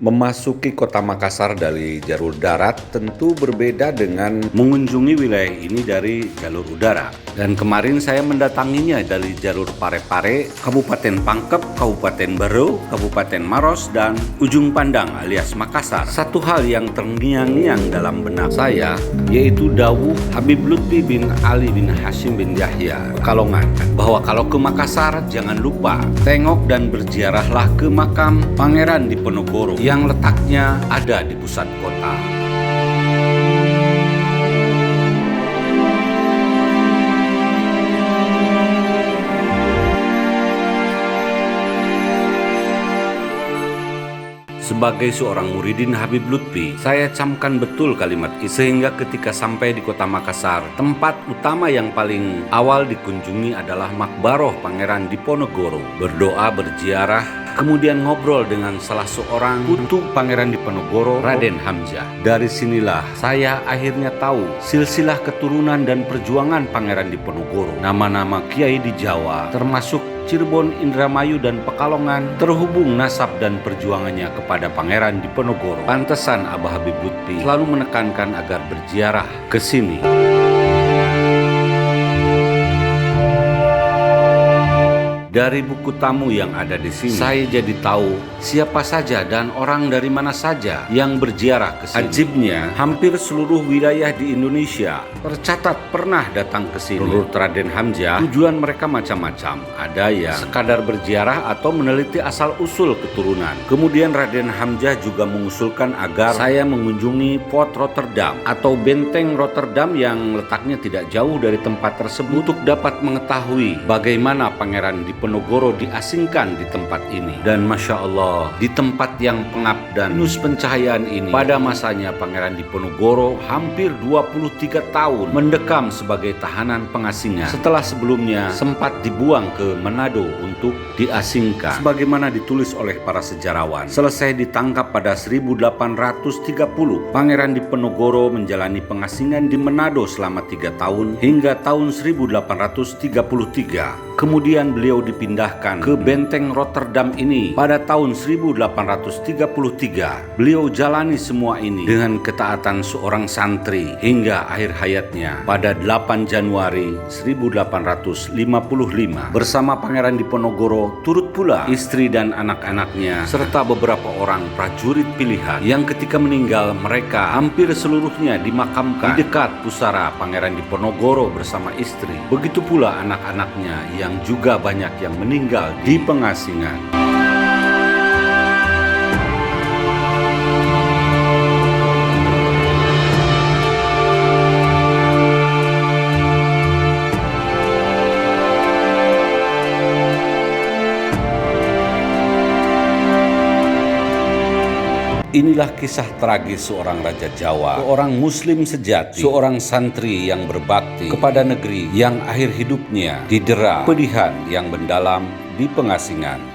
Memasuki kota Makassar dari jalur darat tentu berbeda dengan mengunjungi wilayah ini dari jalur udara. Dan kemarin saya mendatanginya dari jalur Parepare, Kabupaten Pangkep, Kabupaten Berau, Kabupaten Maros, dan Ujung Pandang alias Makassar. Satu hal yang terngiang-ngiang dalam benak saya yaitu dawuh Habib Lutfi bin Ali bin Hashim bin Yahya Pekalongan, bahwa kalau ke Makassar jangan lupa tengok dan berziarahlah ke makam Pangeran Diponegoro yang letaknya ada di pusat kota. Sebagai seorang muridin Habib Lutfi, saya camkan betul kalimat itu sehingga ketika sampai di kota Makassar, tempat utama yang paling awal dikunjungi adalah Makbaroh Pangeran Diponegoro. Berdoa, berziarah, kemudian ngobrol dengan salah seorang putu Pangeran Diponegoro, Raden Hamzah. Dari sinilah saya akhirnya tahu silsilah keturunan dan perjuangan Pangeran Diponegoro. Nama-nama kiai di Jawa, termasuk Cirebon, Indramayu, dan Pekalongan terhubung nasab dan perjuangannya kepada Pangeran Diponegoro. Pantesan Abah Habib Lutfi selalu menekankan agar berziarah ke sini. Dari buku tamu yang ada di sini, saya jadi tahu siapa saja dan orang dari mana saja yang berziarah ke sini. Ajibnya, hampir seluruh wilayah di Indonesia tercatat pernah datang ke sini. Menurut Raden Hamzah, tujuan mereka macam-macam. Ada yang sekadar berziarah atau meneliti asal-usul keturunan. Kemudian Raden Hamzah juga mengusulkan agar saya mengunjungi Fort Rotterdam atau benteng Rotterdam yang letaknya tidak jauh dari tempat tersebut untuk dapat mengetahui bagaimana Pangeran Diponegoro diasingkan di tempat ini. Dan Masya Allah, di tempat yang pengap dan penuh pencahayaan ini, pada masanya Pangeran Diponegoro hampir 23 tahun mendekam sebagai tahanan pengasingan setelah sebelumnya sempat dibuang ke Manado untuk diasingkan. Sebagaimana ditulis oleh para sejarawan, selesai ditangkap pada 1830, Pangeran Diponegoro menjalani pengasingan di Manado selama 3 tahun hingga tahun 1833. Kemudian beliau dipindahkan ke benteng Rotterdam ini pada tahun 1833. Beliau jalani semua ini dengan ketaatan seorang santri hingga akhir hayatnya pada 8 Januari 1855. Bersama Pangeran Diponegoro turut pula istri dan anak-anaknya serta beberapa orang prajurit pilihan yang ketika meninggal mereka hampir seluruhnya dimakamkan di dekat pusara Pangeran Diponegoro bersama istri. Begitu pula anak-anaknya yang juga banyak yang meninggal di pengasingan. Inilah kisah tragis seorang Raja Jawa, seorang Muslim sejati, seorang santri yang berbakti kepada negeri yang akhir hidupnya didera pedihan yang mendalam di pengasingan.